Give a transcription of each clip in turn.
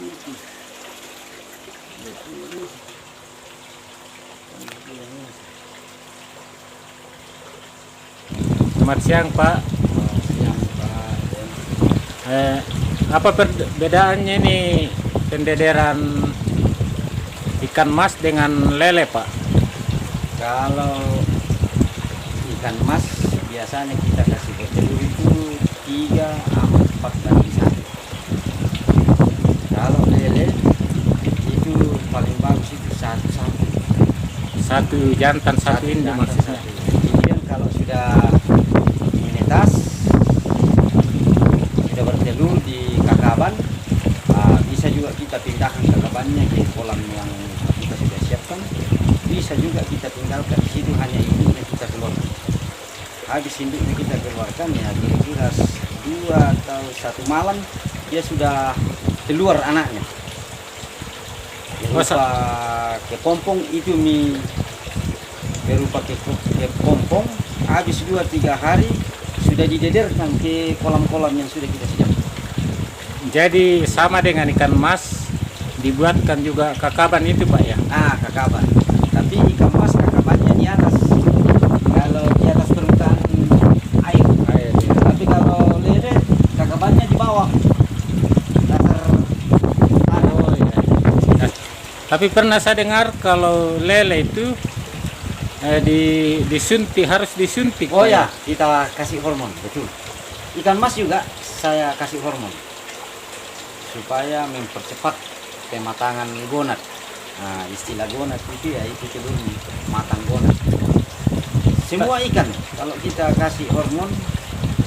Selamat siang Pak. Siang Pak. Apa perbedaannya nih pendederan ikan mas dengan lele Pak? Kalau ikan mas biasanya kita kasih bertelur itu 3-4 kali 1. Kalau lele itu paling bagus itu satu Jantan satu ini jantan maksudnya. satu. Kemudian kalau sudah menetas, sudah bertelur di kakaban, bisa juga kita pindahkan kakabannya ke kolam yang kita sudah siapkan. Bisa juga kita tinggalkan di situ, hanya induknya kita keluarkan. Habis induknya kita keluarkan ya kira-kira 2 atau 1 malam dia sudah keluar anaknya. Berupa kepompong itu berupa kepompong. Habis 2-3 hari sudah didederkan ke kolam-kolam yang sudah kita siapkan. Jadi sama dengan ikan mas dibuatkan juga kakaban itu Pak ya? Kakaban. Tapi ikan mas kakabannya di atas. Kalau di atas permukaan air. Ya. Tapi kalau lele kakabannya di bawah. Dasar tanah. Oh ya. Nah, tapi pernah saya dengar kalau lele itu harus disuntik. Oh Pak, ya, kita kasih hormon, betul. Ikan mas juga saya kasih hormon supaya mempercepat pematangan gonad. Nah, istilah gonad itu ya itu telur matang gonad. Semua ikan kalau kita kasih hormon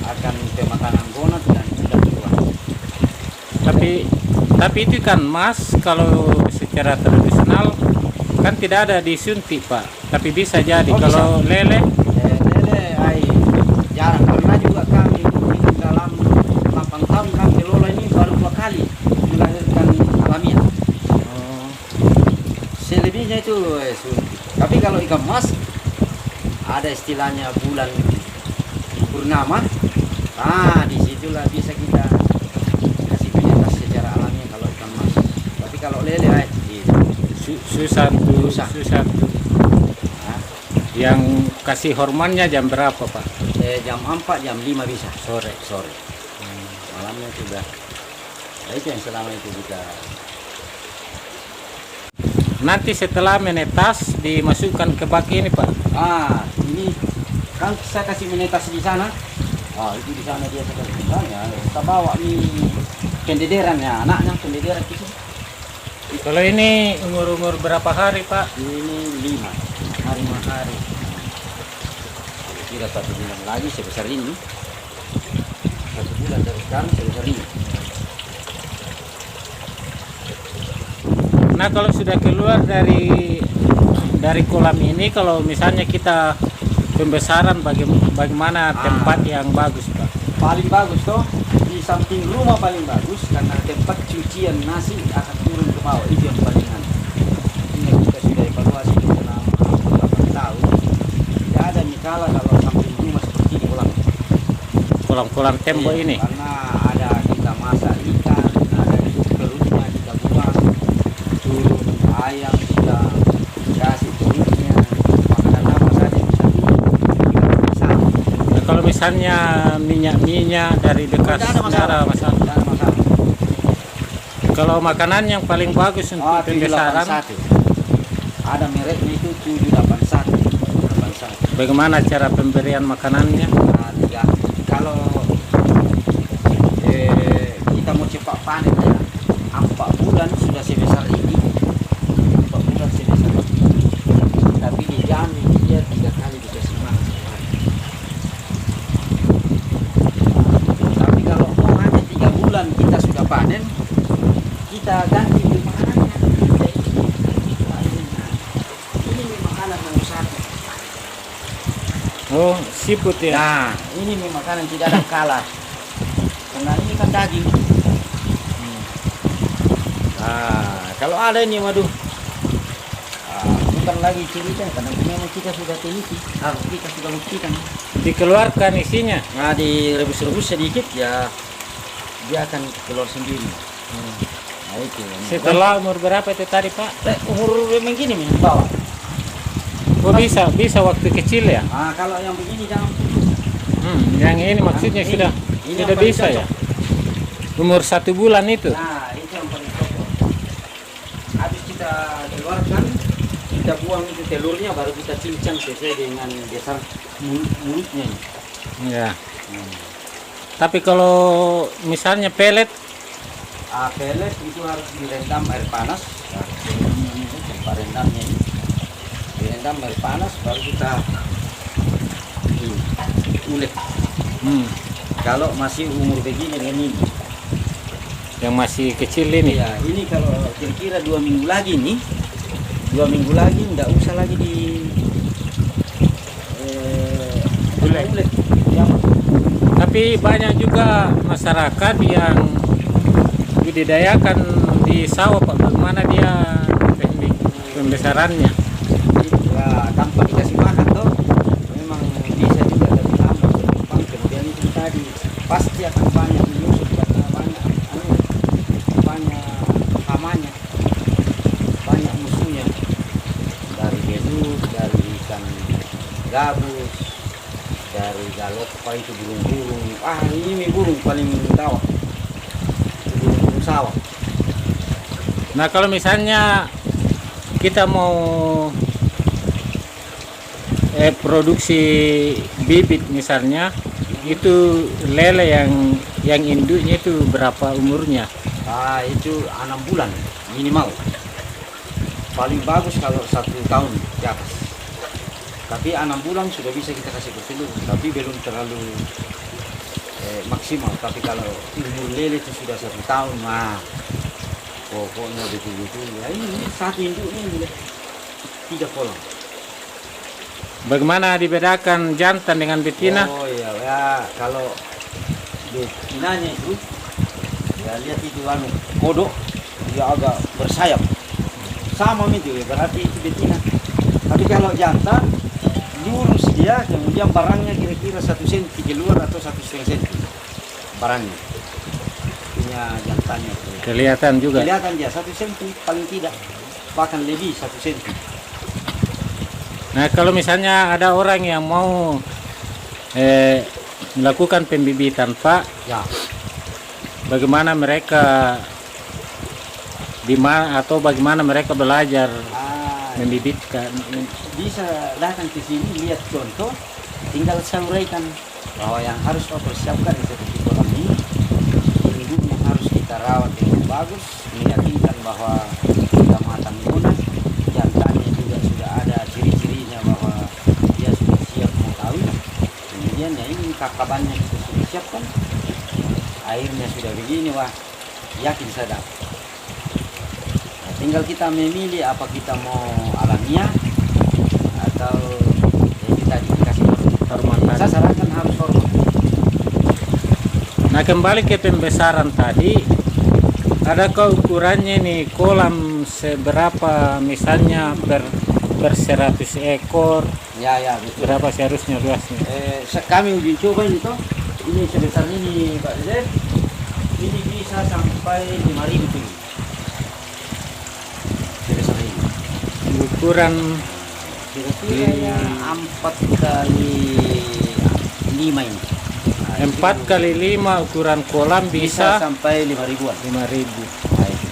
akan pematangan gonad dan mudah keluar. Tapi itu kan mas kalau secara tradisional kan tidak ada disuntik Pak. Tapi bisa jadi kalau bisa. lele Jarang, karena juga kami hidup dalam 8 tahun kami kelola ini baru 2 kali melahirkan alamiah. Selebihnya itu suntik. Tapi kalau ikan mas ada istilahnya bulan purnama. Disitulah bisa kita kasih penyintas secara alamiah kalau ikan mas. Tapi kalau lele susah. Yang kasih hormonnya jam berapa Pak? Jam 4, jam 5 bisa Sore. Malamnya sudah. Itu yang selama itu kita. Nanti setelah menetas dimasukkan ke bak ini Pak. Ini kan saya kasih menetas di sana. Itu di sana dia ya. Kita bawa nih pendederannya, anaknya pendederan itu. Kalau ini umur berapa hari Pak? Ini 5 hari. Kira 1 bulan lagi sebesar ini. 1 bulan dari sekarang sebesar ini. Nah kalau sudah keluar dari kolam ini, kalau misalnya kita pembesaran bagaimana tempat yang bagus Pak? Paling bagus toh di samping rumah paling bagus, karena tempat cucian nasi akan turun ke bawah, itu yang paling enak. Ini kita sudah evaluasi selama 8 tahun. Tidak ada mikala kalau samping rumah seperti di Kolam tembok ini. Karena ada kita masak ikan, ada perutnya kita buang, turun ayam kita kasih perutnya, makanan apa saja bisa kita. Nah, kalau misalnya minyak dari bekas tidak ada masalah. Kalau makanan yang paling bagus untuk pembesaran 781. Ada mereknya itu 781. Bagaimana cara pemberian makanannya? Kalau kita mau cepat panen ya, 4 bulan sudah sebesar ini. 4 bulan sebesar ini. Tapi dijamin dia 3 kali dikasih makan sehari. Tapi kalau mau hanya 3 bulan kita sudah panen, kita ganti makanannya. Ini makanan yang satu. Oh, siput ya. Nah, ini makanan tidak ada kalah. Karena ini kan daging. Kalau ada ini, waduh. Bukan lagi cerita, karena memang kita sudah teliti. Kita sudah buktikan. Dikeluarkan isinya. Direbus-rebus sedikit ya, dia akan keluar sendiri. Nah, itu. Setelah umur berapa itu tadi Pak? Umur begini nih bawah. Oh bisa waktu kecil ya? Ah, kalau yang begini jangan. Yang ini maksudnya Yang sudah ini sudah yang paling bisa cocok. ya? Umur 1 bulan itu? Nah, itu yang paling cocok. Habis kita keluarkan, kita buang itu telurnya, baru kita cincang sesuai dengan besar mulutnya. Ya. Tapi kalau misalnya pelet, Pelet itu harus direndam air panas. Nah, ini tempat rendamnya ini. Direndam air panas, baru kita ulet. Kalau masih umur begini dengan ini. yang masih kecil ini. Ya, ini kalau kira-kira 2 minggu lagi nih, 2 minggu lagi nggak usah lagi di ulet. Ya. Tapi banyak juga masyarakat yang budidayakan di sawah Pak. Bagaimana dia teknik pembesarannya? Ya, tanpa dikasih makan tuh, memang bisa juga dari tambah berkembang. Kemudian itu tadi pasti akan banyak menyusup karena banyak hamanya, banyak musuhnya, dari beduk, dari ikan gabus, dari galot, apa itu burung-burung. Ini burung paling gawat, burung sawah. Nah kalau misalnya kita mau produksi bibit misalnya, itu lele yang induknya itu berapa umurnya? Itu 6 bulan minimal. Paling bagus kalau 1 tahun di atas. Tapi 6 bulan sudah bisa kita kasih ke telur, tapi belum terlalu maksimal. Tapi kalau umur lele itu sudah 1 tahun, nah pokoknya betul-betul. Ya ini satu induknya boleh 3 kolam. Bagaimana dibedakan jantan dengan betina? Oh iya, ya kalau betinanya itu, ya lihat itu kodok, dia agak bersayap. Sama itu ya, berarti itu betina. Tapi kalau jantan, lurus dia, kemudian barangnya kira-kira 1 cm keluar atau 1,5 cm barangnya. Punya jantannya. Kelihatan juga. Kelihatan dia 1 cm paling tidak, bahkan lebih 1 cm. Nah kalau misalnya ada orang yang mau melakukan pembibitan Pak, Ya, bagaimana mereka atau bagaimana mereka belajar membibitkan? bisa datang ke sini lihat contoh, tinggal sampaikan bahwa yang harus kau persiapkan seperti kolam ini, induknya harus kita rawat dengan bagus, meyakinkan bahwa sudah matang lunak, jantannya juga sudah ada ciri-cirinya bahwa dia sudah siap mau kawin. Kemudian ya ini kakabannya kita sudah siapkan, airnya sudah begini, wah yakin saya dapat. Nah, tinggal kita memilih apa kita mau alamiah atau kita dikasih Hormat. saya sarankan harus hormat. Nah kembali ke pembesaran tadi, adakah ukurannya nih kolam seberapa misalnya per 100 ekor, Ya betul. berapa seharusnya luasnya? Kami uji coba ini toh, ini sebesar ini Pak Dede, ini bisa sampai 5.000 tuh. Sebesar ini. Ukuran Kira-kira 4 kali 5 ini. Nah, 4 kali 5 ukuran kolam bisa bisa sampai 5.000-an. 5.000. Nah, itu.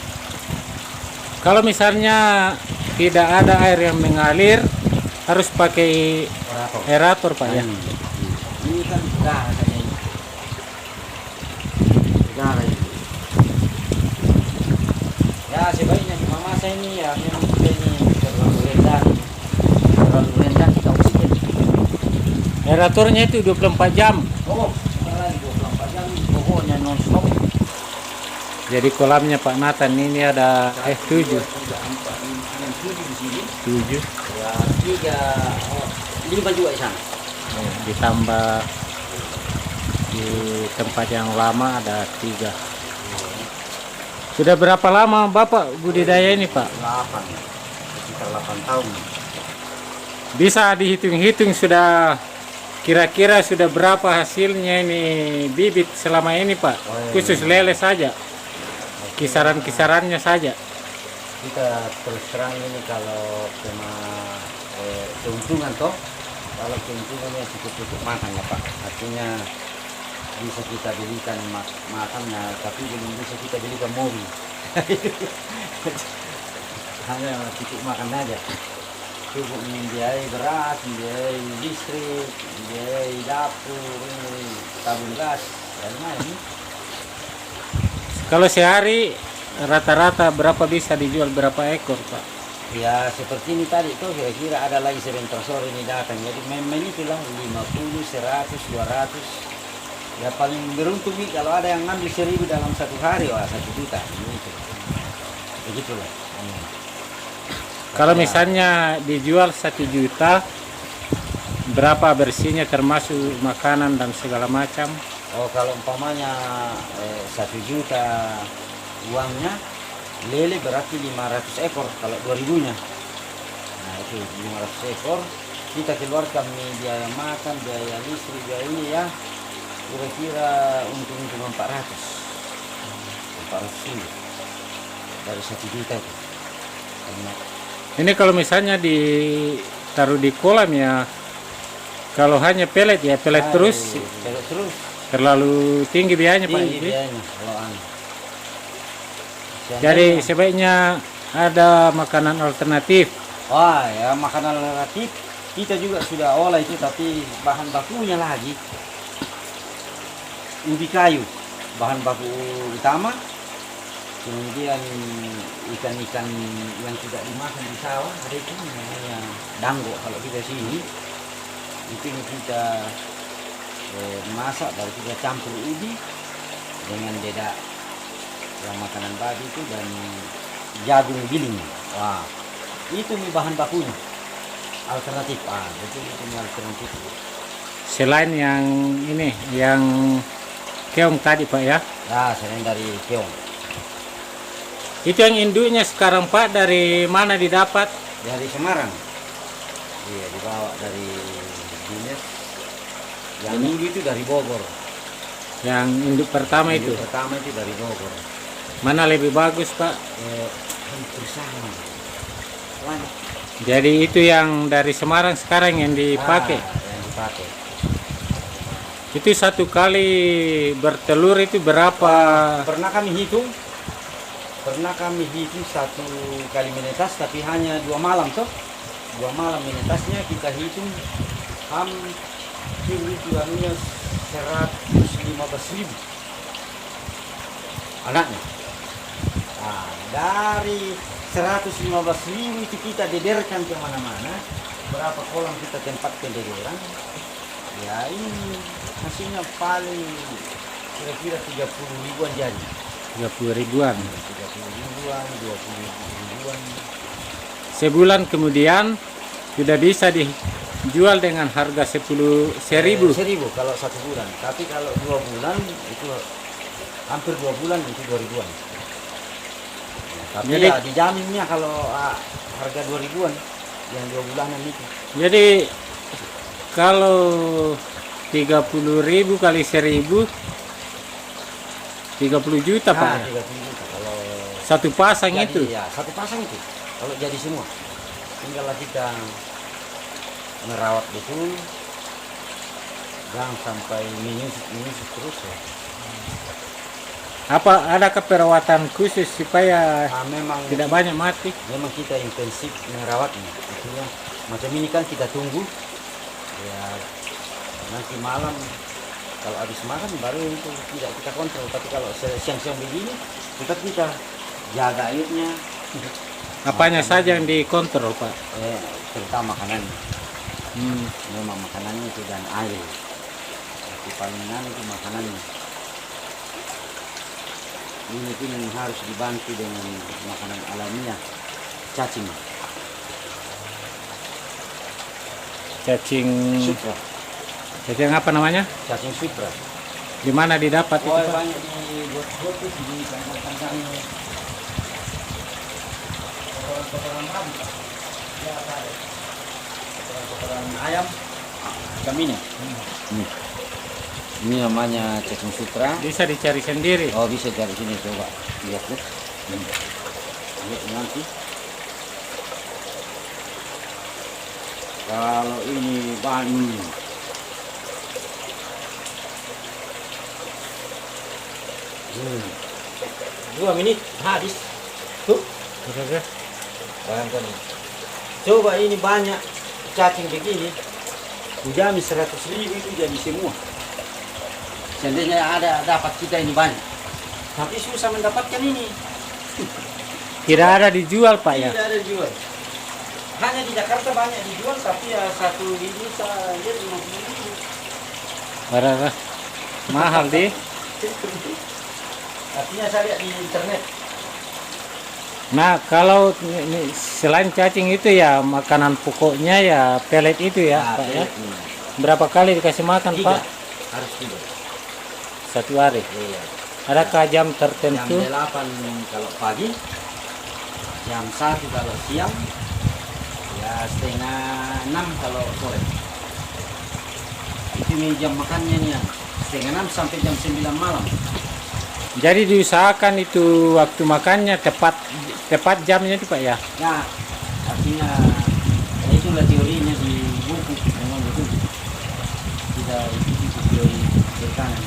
Kalau misalnya tidak ada air yang mengalir, harus pakai aerator Pak ya. Ini kan darah saja ini. Darah ini. Ya sebaiknya cuma masa ini ya memang kita ini terlalu rendah. Terlalu rendah kita oksigen. Aeratornya itu 24 jam. Oh, sekarang 24 jam pokoknya non stop. Jadi kolamnya Pak Nathan ini ada 7. 3, 4, 5, 6, 7 di sini. 7. Ya 5 juga di sana. Ditambah di tempat yang lama ada 3. Sudah berapa lama Bapak budidaya ini Pak? 8. Sekitar 8 tahun. Bisa dihitung-hitung sudah kira-kira sudah berapa hasilnya ini bibit selama ini Pak? Khusus lele saja. kisaran-kisarannya saja. Kita terus terang ini kalau tema keuntungan toh, kalau keuntungannya cukup makan ya Pak, artinya bisa kita belikan makannya, tapi belum bisa kita belikan mobil. Hanya cukup makan aja, cukup membiayai beras, membiayai listrik, membiayai dapur, tabung gas, lain-lain. Kalau sehari rata-rata berapa bisa dijual berapa ekor Pak? Ya seperti ini tadi tuh kira-kira ada lagi sebentar sore ini datang, jadi main-main itulah 50, 100, 200. Ya paling beruntung nih kalau ada yang ngambil 1000 dalam satu hari, wah 1 juta. Gitu. Begitulah. Kalau misalnya dijual 1 juta, berapa bersihnya termasuk makanan dan segala macam? Oh kalau umpamanya 1 juta uangnya, lele berarti 500 ekor kalau 2000-nya. Nah itu 500 ekor, kita keluarkan nih biaya makan, biaya listrik, biaya ini ya. Kira-kira untung 400 ribu dari 1 juta itu. Ini kalau misalnya ditaruh di kolam ya, kalau hanya pelet ya pelet terus, pelet terus terlalu tinggi biayanya Pak. tinggi biayanya kalau Jadi sebaiknya ada makanan alternatif. wah ya makanan alternatif kita juga sudah olah itu, tapi bahan bakunya lagi ubi kayu bahan baku utama, kemudian ikan-ikan yang tidak dimakan di sawah ada itu namanya dango kalau kita sini, itu yang kita masak baru kita campur ubi dengan dedak yang makanan babi itu dan jagung giling. Wah itu nih bahan bakunya alternatif, betul itu nih alternatif. Selain yang ini yang keong tadi Pak ya. Nah selain dari keong Itu yang induknya sekarang Pak dari mana didapat? dari Semarang. Iya dibawa dari dinas. Yang minggu itu dari Bogor. Yang induk pertama Minggu itu. pertama itu dari Bogor. Mana lebih bagus Pak? Hampir sama. Wah, Jadi itu yang dari Semarang sekarang yang dipakai. yang dipakai. Itu satu kali bertelur itu berapa? Pernah kami hitung satu kali menetas, tapi hanya 2 malam toh. 2 malam menetasnya kita hitung hampir itu anunya 115.000 anaknya. Nah, dari 115.000 itu kita dederkan kemana-mana. Berapa kolam kita tempatkan dederan? Ya ini hasilnya paling kira-kira 30 ribuan jadi. 30 ribuan. 30 ribuan, 20 ribuan. Sebulan kemudian sudah bisa dijual dengan harga 10.000. 1.000 kalau 1 bulan. Tapi kalau 2 bulan itu hampir 2 bulan itu 2 ribuan. Tapi Jadi- ya dijaminnya kalau harga 2 ribuan yang 2 bulanan itu. Jadi kalau 30.000 kali 1.000 30 juta Pak ya? 30 juta kalau Satu pasang jadi, itu. ya satu pasang itu kalau jadi semua, tinggal kita merawat betul jangan sampai minus terus ya. Apa adakah perawatan khusus supaya Memang tidak banyak mati? memang kita intensif merawatnya, artinya macam ini kan kita tunggu ya nanti malam kalau habis makan baru itu tidak kita kontrol, tapi kalau siang-siang begini tetap kita jaga airnya. Apanya saja yang dikontrol Pak? Terutama makanan, Hmm. memang makanannya itu dan air, tapi palingan itu makanannya ini pun harus dibantu dengan makanan alamiah, cacing Cacing supra, cacing apa namanya? cacing supra. Di mana didapat itu Oh Pak? banyak di got-got itu di kandang-kandang kotoran babi, ya ada kotoran ayam kambingnya. Ini namanya cacing sutra. Bisa dicari sendiri. Oh, bisa cari sini, coba lihat deh. Lihat nanti. Kalau ini bahan 2 menit habis. Tuh, Oke. bayangkan. Coba ini banyak cacing begini. Ujami 100.000 itu jadi semua. Seandainya ada dapat kita ini banyak. Tapi susah mendapatkan ini. Tidak ada dijual Pak ya. Tidak ada dijual. Hanya di Jakarta banyak dijual, tapi ya satu biji saya lihat 50.000. Parah. Mahal deh. Artinya saya lihat di internet. Nah, kalau selain cacing itu ya makanan pokoknya ya pelet itu ya, Nah, Pak ya. ini. Berapa kali dikasih makan, 3. Pak? Harus 3. 1 hari. Iya. Adakah jam Jam tertentu? 8 kalau pagi, jam 1 kalau siang, ya setengah 6 kalau sore. Itu nih jam makannya nih, setengah 6 sampai jam 9 malam. Jadi diusahakan itu waktu makannya tepat jamnya itu Pak ya. Nah, artinya ya itulah teorinya di buku, memang betul. Tidak ikuti teori berkanan.